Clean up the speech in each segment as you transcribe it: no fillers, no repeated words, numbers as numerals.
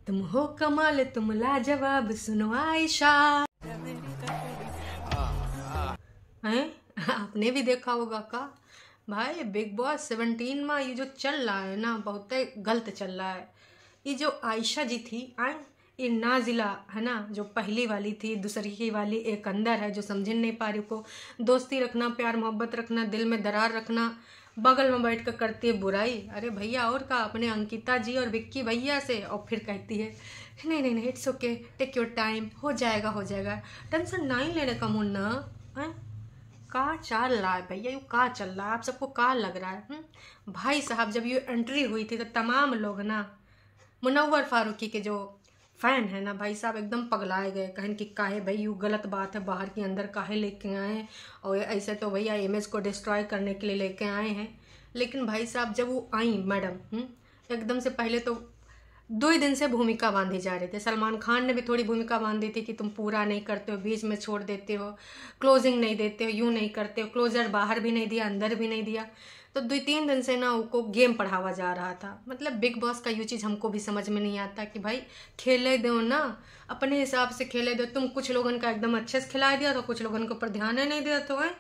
तुम हो कमाल तुम लाजवाब सुनो आयशा। हैं? आपने भी देखा होगा का भाई बिग बॉस 17 में ये जो चल रहा है ना बहुत गलत चल रहा है। ये जो आयशा जी थी ये नाजिला है ना, जो पहली वाली थी, दूसरी की वाली एक अंदर है जो समझ नहीं पा रही को दोस्ती रखना, प्यार मोहब्बत रखना, दिल में दरार रखना, बगल में बैठ कर करती है बुराई। अरे भैया और का अपने अंकिता जी और विक्की भैया से, और फिर कहती है नहीं नहीं नहीं it's okay, take your time, हो जाएगा हो जाएगा, टेंशन नहीं लेने का मुन्ना। है का चल रहा है भैया, यू का चल रहा है, आप सबको का लग रहा है? भाई साहब जब ये एंट्री हुई थी तो तमाम लोग ना मुनव्वर फारूकी के जो फैन है ना भाई साहब एकदम पगलाए गए, कहें कि काहे भाई यू गलत बात है, बाहर के अंदर काहे लेके आए, और ऐसे तो भैया इमेज को डिस्ट्रॉय करने के लिए लेके आए हैं। लेकिन भाई साहब जब वो आई मैडम एकदम से पहले तो 2 ही दिन से भूमिका बांधी जा रहे थे, सलमान खान ने भी थोड़ी भूमिका बांधी थी कि तुम पूरा नहीं करते हो, बीच में छोड़ देते हो, क्लोजिंग नहीं देते हो, यूँ नहीं करते हो, क्लोजर बाहर भी नहीं दिया अंदर भी नहीं दिया। तो 2-3 दिन से ना उनको गेम पढ़ावा जा रहा था। मतलब बिग बॉस का ये चीज़ हमको भी समझ में नहीं आता कि भाई खेले दो ना, अपने हिसाब से खेले दो। तुम कुछ लोगों का एकदम अच्छे से खिला दिया तो कुछ लोगों के ऊपर ध्यान ही नहीं दिया तो है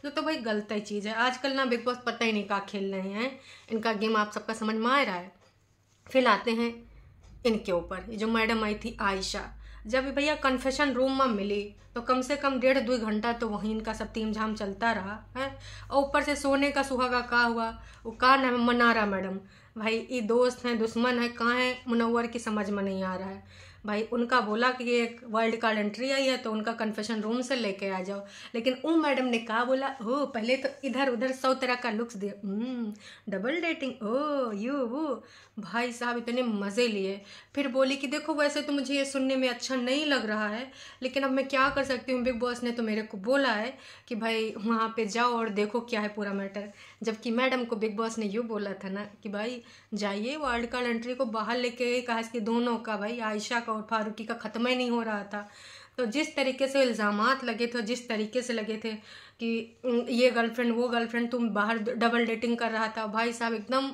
तो भाई गलत ही चीज़ है। आजकल ना बिग बॉस पता ही नहीं क्या खेल रहे हैं, इनका गेम आप सबका समझ में आ रहा है। फिर आते हैं इनके ऊपर, ये जो मैडम आई थी आयशा, जब भैया कन्फेशन रूम में मिली तो कम से कम 1.5-2 घंटा तो वहीं इनका सब तीम झाम चलता रहा है। और ऊपर से सोने का सुहागा का हुआ, वो का नाम है मनारा मैडम। भाई ये दोस्त हैं दुश्मन है कहाँ है मुनव्वर की समझ में नहीं आ रहा है। भाई उनका बोला कि एक वर्ल्ड कार्ड एंट्री आई है तो उनका कन्फेशन रूम से लेके आ जाओ, लेकिन वो मैडम ने कहा बोला ओ पहले तो इधर उधर 100 तरह का लुक्स दिए, डबल डेटिंग ओ यू वो। भाई साहब इतने मज़े लिए। फिर बोली कि देखो वैसे तो मुझे ये सुनने में अच्छा नहीं लग रहा है, लेकिन अब मैं क्या कर सकती हूँ, बिग बॉस ने तो मेरे को बोला है कि भाई वहाँ पे जाओ और देखो क्या है पूरा मैटर। जबकि मैडम को बिग बॉस ने यूँ बोला था ना कि भाई जाइए वर्ल्ड कार्ड एंट्री को बाहर लेके, कहा कि दोनों का भाई आयशा का और फारूकी का ख़त्म ही नहीं हो रहा था। तो जिस तरीके से इल्ज़ामात लगे थे, जिस तरीके से लगे थे कि ये गर्लफ्रेंड वो गर्लफ्रेंड, तुम बाहर डबल डेटिंग कर रहा था, भाई साहब एकदम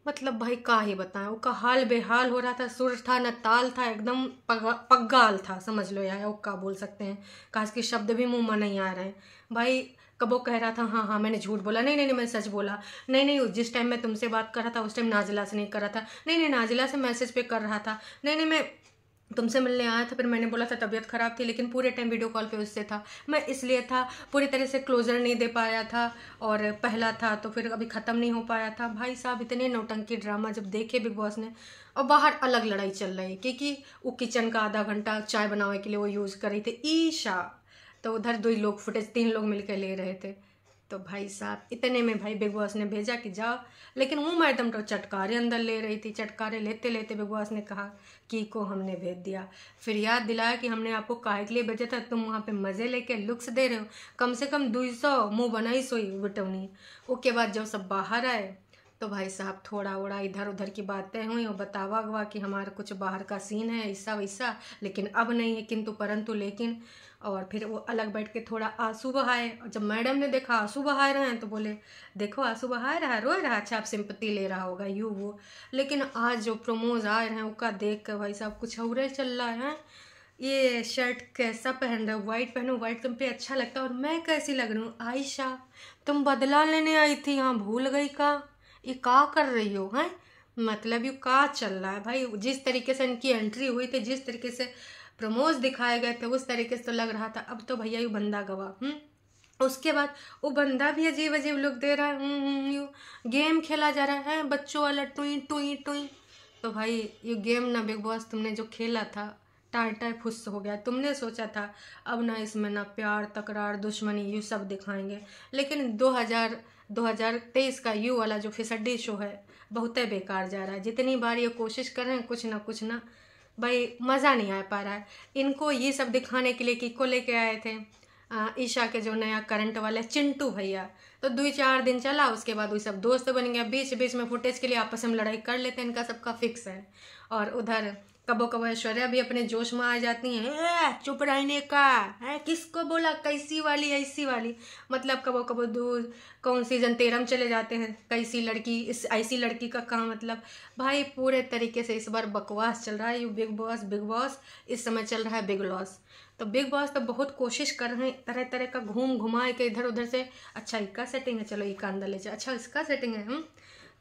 मतलब भाई का ही बताएं, उसका हाल बेहाल हो रहा था, सुर था न ताल था, एकदम पग्गाल था समझ लो यार, वो का बोल सकते हैं, खास के शब्द भी मुंह में नहीं आ रहे हैं। भाई कबो कह रहा था हाँ हाँ मैंने झूठ बोला, नहीं नहीं नहीं मैंने सच बोला, नहीं नहीं जिस टाइम मैं तुमसे बात कर रहा था उस टाइम नाजिला से नहीं कर रहा था, नहीं नहीं नाजिला से मैसेज पे कर रहा था, नहीं नहीं मैं तुमसे मिलने आया था, फिर मैंने बोला था तबीयत ख़राब थी, लेकिन पूरे टाइम वीडियो कॉल पे उससे था, मैं इसलिए था, पूरी तरह से क्लोजर नहीं दे पाया था, और पहला था तो फिर अभी ख़त्म नहीं हो पाया था। भाई साहब इतने नौटंकी ड्रामा जब देखे बिग बॉस ने। और बाहर अलग लड़ाई चल रही है क्योंकि वो किचन का आधा घंटा चाय बनाने के लिए वो यूज़ कर रही थी ईशा, तो उधर 2 लोग फुटेज 3 लोग मिलकर ले रहे थे। तो भाई साहब इतने में भाई बिग बॉस ने भेजा कि जाओ, लेकिन वो मैडम तो चटकारे अंदर ले रही थी, चटकारे लेते लेते बिग बॉस ने कहा कि को हमने भेज दिया। फिर याद दिलाया कि हमने आपको काहे के लिए भेजा था, तुम वहाँ पे मज़े लेके लुक्स दे रहे हो, कम से कम 200 मुँह बनाई सोई बिटौनी। उसके बाद जब सब बाहर आए तो भाई साहब थोड़ा ओड़ा इधर उधर की बातें हुई और बतावा हुआ कि हमारा कुछ बाहर का सीन है ऐसा वैसा, लेकिन अब नहीं है किंतु परंतु लेकिन। और फिर वो अलग बैठ के थोड़ा आंसू बहाए, और जब मैडम ने देखा आंसू बहा रहे हैं तो बोले देखो आंसू बहा रहा है, रो रहा है, अच्छा आप सिंपत्ति ले रहा होगा यू वो। लेकिन आज जो प्रोमोज आ रहे हैं उसका देख कर भाई साहब कुछ और चल रहा है। ये शर्ट कैसा पहन रहे हो, वाइट पहनो, वाइट तुम पे अच्छा लगता है, और मैं कैसी लग रही हूँ आयशा, तुम बदला लेने आई थी यहाँ भूल गई का, ये का कर रही हो हैं? मतलब ये का चल रहा है भाई, जिस तरीके से इनकी एंट्री हुई थी, जिस तरीके से प्रमोज दिखाए गए थे, उस तरीके से तो लग रहा था अब तो भैया यू बंदा गवा। उसके बाद वो बंदा भी अजीब अजीब लुक दे रहा है, यू गेम खेला जा रहा है बच्चों वाला टुई टुई टुई। तो भाई ये गेम ना बिग बॉस तुमने जो खेला था टाई टाई फुस हो गया। तुमने सोचा था अब ना इसमें ना प्यार तकरार दुश्मनी ये सब दिखाएंगे, लेकिन 2023 का यू वाला जो फिसड्डी शो है बहुत बेकार जा रहा है। जितनी बार ये कोशिश कर रहे हैं कुछ ना भाई मज़ा नहीं आ पा रहा है। इनको ये सब दिखाने के लिए किसको लेके आए थे, ईशा के जो नया करंट वाले चिंटू भैया। तो 2-4 दिन चला, उसके बाद वो सब दोस्त बन गया। बीच बीच में फुटेज के लिए आपस में लड़ाई कर लेते हैं, इनका सबका फिक्स है। और उधर कबो कबो ऐश्वर्या भी अपने जोश में आ जाती हैं। चुप रहने का है, किसको बोला कैसी वाली ऐसी वाली, मतलब कबो कबो दूर कौन सीजन 13 में चले जाते हैं, कैसी लड़की इस ऐसी लड़की का काम। मतलब भाई पूरे तरीके से इस बार बकवास चल रहा है। यू बिग बॉस, इस समय चल रहा है बिग लॉस। तो बिग बॉस तो बहुत कोशिश कर रहे हैं तरह तरह का घूम घुमा के इधर उधर से, अच्छा इसका सेटिंग है चलो इसका अंदर ले जाए, अच्छा इसका सेटिंग है।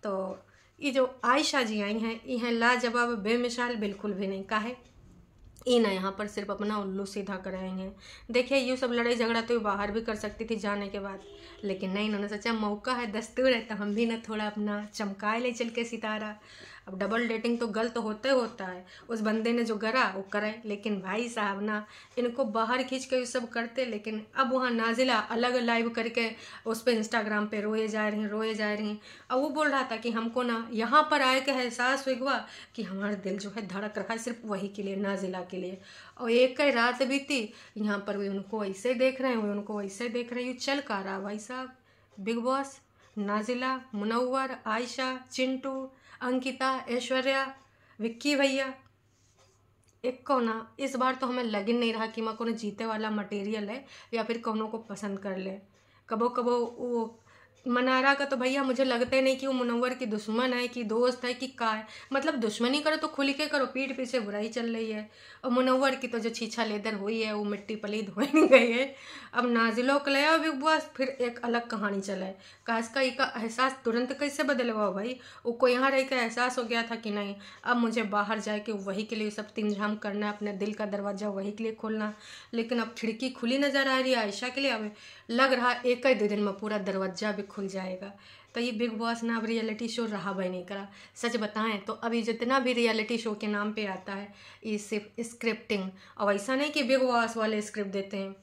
तो ये जो आयशा जी आई हैं, ये हैं लाजवाब बेमिसाल, बिल्कुल भी नहीं काहे ये ना यहाँ पर सिर्फ अपना उल्लू सीधा कराएंगे। देखिए ये सब लड़ाई झगड़ा तो बाहर भी कर सकती थी जाने के बाद, लेकिन नहीं, इन्होंने सोचा मौका है, दस्तूर है, तो हम भी ना थोड़ा अपना चमकाए ले चल के सितारा। अब डबल डेटिंग तो गलत होता है, उस बंदे ने जो करा वो करे, लेकिन भाई साहब ना इनको बाहर खींच के ये सब करते। लेकिन अब वहाँ नाजिला अलग लाइव करके उस पर इंस्टाग्राम पे रोए जा रही। अब वो बोल रहा था कि हमको ना यहाँ पर आए के एहसास हुआ कि हमारा दिल जो है धड़क रहा है सिर्फ वही के लिए, नाजिला के लिए। और एक ही रात बीती, यहाँ पर वे उनको ऐसे देख रहे हैं, वे उनको ऐसे देख रहे हैं। ये चल का रहा भाई साहब बिग बॉस, नाजिला, मुनव्वर, आयशा, चिंटू, अंकिता, ऐश्वर्या, विक्की भैया, एक को ना इस बार तो हमें लग ही नहीं रहा कि मैं कोनो जीते वाला मटेरियल है या फिर कोनो को पसंद कर ले। कबो कबो वो मनारा का तो भैया मुझे लगता ही नहीं कि वो मुनव्वर की दुश्मन है कि दोस्त है कि का है। मतलब दुश्मनी करो तो खुल के करो, पीठ पीछे बुराई चल रही है। और मुनव्वर की तो जो छीछा लेदर हुई है वो मिट्टी पलीद हो नहीं गई है। अब नाजिलो को ले बिग बॉस, फिर एक अलग कहानी चला है। काश का इसका एहसास तुरंत कैसे बदले हुआ भाई, वो यहाँ रह के एहसास हो गया था कि नहीं अब मुझे बाहर जाए के वही के लिए सब तिमझाम करना, अपने दिल का दरवाजा वही के लिए खोलना। लेकिन अब खिड़की खुली नजर आ रही है आयशा के लिए, अब लग रहा 1-2 दिन में पूरा दरवाजा भी खुल जाएगा। तो ये बिग बॉस ना अब रियलिटी शो रहा भाई नहीं करा। सच बताएं तो अभी जितना भी रियलिटी शो के नाम पे आता है ये सिर्फ स्क्रिप्टिंग, और ऐसा नहीं कि बिग बॉस वाले स्क्रिप्ट देते हैं।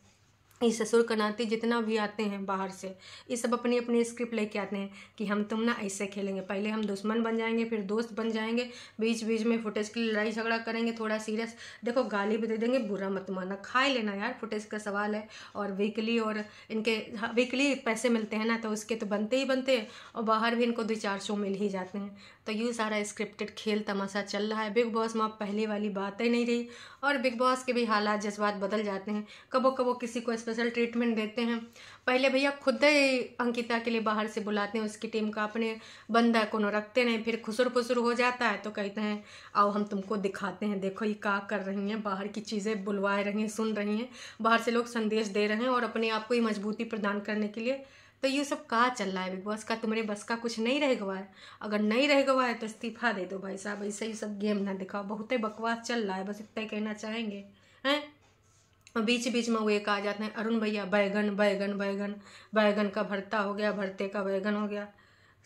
ये ससुर कनाती जितना भी आते हैं बाहर से, ये सब अपनी अपनी स्क्रिप्ट लेके आते हैं कि हम तुम ना ऐसे खेलेंगे, पहले हम दुश्मन बन जाएंगे फिर दोस्त बन जाएंगे, बीच बीच में फुटेज की लड़ाई झगड़ा करेंगे, थोड़ा सीरियस देखो गाली भी दे देंगे, बुरा मत माना, खाए लेना यार, फुटेज का सवाल है। और वीकली और इनके वीकली पैसे मिलते हैं ना, तो उसके तो बनते ही बनते हैं, और बाहर भी इनको 2-4 शो मिल ही जाते हैं। तो यूँ सारा स्क्रिप्टेड खेल तमाशा चल रहा है। बिग बॉस में अब पहले वाली बात ही नहीं रही, और बिग बॉस के भी हालात जज्बात बदल जाते हैं। कबो कबो किसी को स्पेशल ट्रीटमेंट देते हैं। पहले भैया खुद ही अंकिता के लिए बाहर से बुलाते हैं उसकी टीम का, अपने बंदा को रखते नहीं, फिर खुसुर फुसुर हो जाता है तो कहते हैं आओ हम तुमको दिखाते हैं, देखो ये क्या कर रही हैं, बाहर की चीज़ें बुलवा रही हैं, सुन रही हैं, बाहर से लोग संदेश दे रहे हैं और अपने आप को ही मजबूती प्रदान करने के लिए। तो ये सब कहाँ चल रहा है बिग बॉस का, तुम्हारे बस का कुछ नहीं रह गवा है। अगर नहीं रह गवा है तो इस्तीफा दे दो भाई साहब, ऐसे ही सब गेम ना दिखाओ, बहुत ही बकवास चल रहा है, बस इतना ही कहना चाहेंगे हैं। और बीच बीच में वो एक आ जाते हैं अरुण भैया, बैगन बैगन बैगन, बैगन का भरता हो गया, भरते का बैगन हो गया।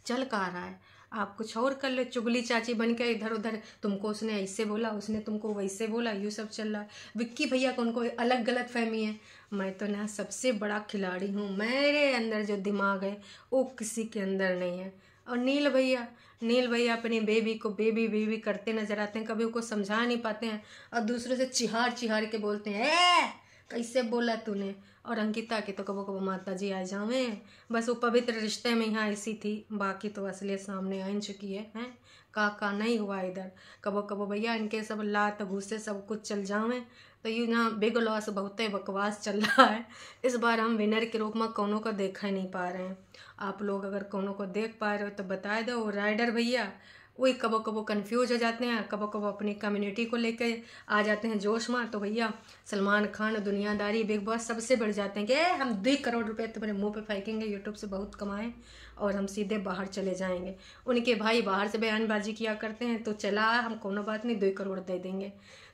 चल कहाँ रहा है, आप कुछ और कर लो, चुगली चाची बन के इधर उधर, तुमको उसने ऐसे बोला, उसने तुमको वैसे बोला, यूँ सब चल रहा है। विक्की भैया को उनको अलग गलत फहमी है, मैं तो ना सबसे बड़ा खिलाड़ी हूँ, मेरे अंदर जो दिमाग है वो किसी के अंदर नहीं है। और नील भैया अपनी बेबी को बेबी बेबी करते नजर आते हैं, कभी उसको समझा नहीं पाते हैं और दूसरे से चिहार के बोलते हैं ए कैसे बोला तूने। और अंकिता की तो कबो कबो माता जी आ जावे, बस वो पवित्र रिश्ते में यहाँ ऐसी थी, बाकी तो असलियत सामने आ चुकी है हैं। का नहीं हुआ इधर, कबो कबो भैया इनके सब लात घूसे सब कुछ चल जावे। तो ये ना बिग लॉस बहुत ही बकवास चल रहा है। इस बार हम विनर के रूप में कौनों को देखा ही नहीं पा रहे हैं। आप लोग अगर कौनों को देख पा रहे हो तो बता दो। राइडर भैया वही कबो कबो कन्फ्यूज हो जाते हैं, कबो कबो अपनी कम्युनिटी को लेकर आ जाते हैं जोश में। तो भैया सलमान खान, दुनियादारी, बिग बॉस सबसे बढ़ जाते हैं कि हम 2 करोड़ रुपए तुम्हारे मुंह पे फेंकेंगे, यूट्यूब से बहुत कमाएं और हम सीधे बाहर चले जाएंगे। उनके भाई बाहर से बयानबाजी किया करते हैं, तो चला हम कोनो बात नहीं 2 करोड़ दे देंगे।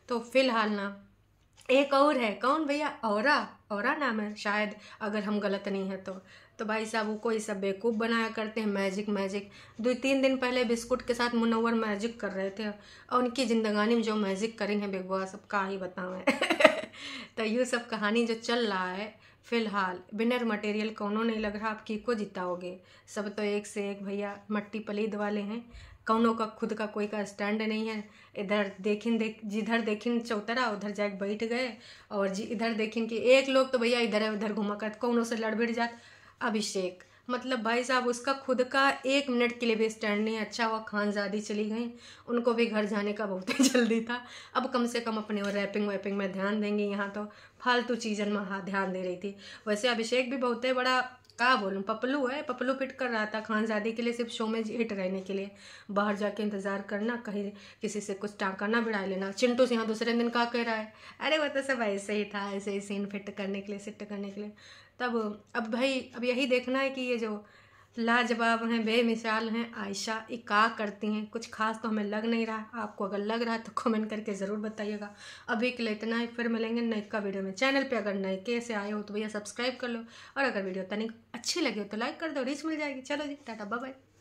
तो फिलहाल ना एक और है, कौन भैया, औरा नाम है शायद, अगर हम गलत नहीं है तो भाई साहब वो कोई सब बेवकूफ़ बनाया करते हैं। मैजिक 2-3 दिन पहले बिस्कुट के साथ मुनव्वर मैजिक कर रहे थे, और उनकी ज़िंदगानी में जो मैजिक करेंगे बिग बॉस सब का ही बताएं। तो ये सब कहानी जो चल रहा है फिलहाल, विनर मटेरियल कौनों नहीं लग रहा, आप की को जिताओगे, सब तो एक से एक भैया मट्टी पलीद वाले हैं। कौनों का खुद का कोई का स्टैंड नहीं है। इधर जिधर देखिन चौतरा उधर जाके बैठ गए, और इधर देखिन कि एक लोग तो भैया इधर उधर घुमा कर कौनों से लड़ भिड़ जात। अभिषेक मतलब भाई साहब उसका खुद का 1 मिनट के लिए भी स्टैंड नहीं। अच्छा हुआ खानजादी चली गई, उनको भी घर जाने का बहुत ही जल्दी था। अब कम से कम अपने और रैपिंग वैपिंग में ध्यान देंगी, यहाँ तो फालतू चीज़न में हाँ ध्यान दे रही थी। वैसे अभिषेक भी बहुत ही बड़ा क्या बोलूँ पपलू है, पपलू फिट कर रहा था खानजादी के लिए, सिर्फ शो में हिट रहने के लिए। बाहर जाके इंतजार करना, कहीं किसी से कुछ टाँका ना भिड़ा लेना। चिंटू सिंह दूसरे दिन क्या कह रहा है, अरे वो तो सब ऐसे ही था, ऐसे ही सीन फिट करने के लिए, सेट करने के लिए। तब अब भाई अब यही देखना है कि ये जो लाजवाब हैं, बेमिसाल हैं आयशा, ये क्या करती हैं। कुछ खास तो हमें लग नहीं रहा, आपको अगर लग रहा है तो कमेंट करके ज़रूर बताइएगा। अभी के लिए इतना ही, फिर मिलेंगे नए का वीडियो में। चैनल पे अगर नए कैसे आए हो तो भैया सब्सक्राइब कर लो, और अगर वीडियो तनिक अच्छी लगी हो तो लाइक कर दो, रीच मिल जाएगी। चलो जी, टाटा बाय बाय।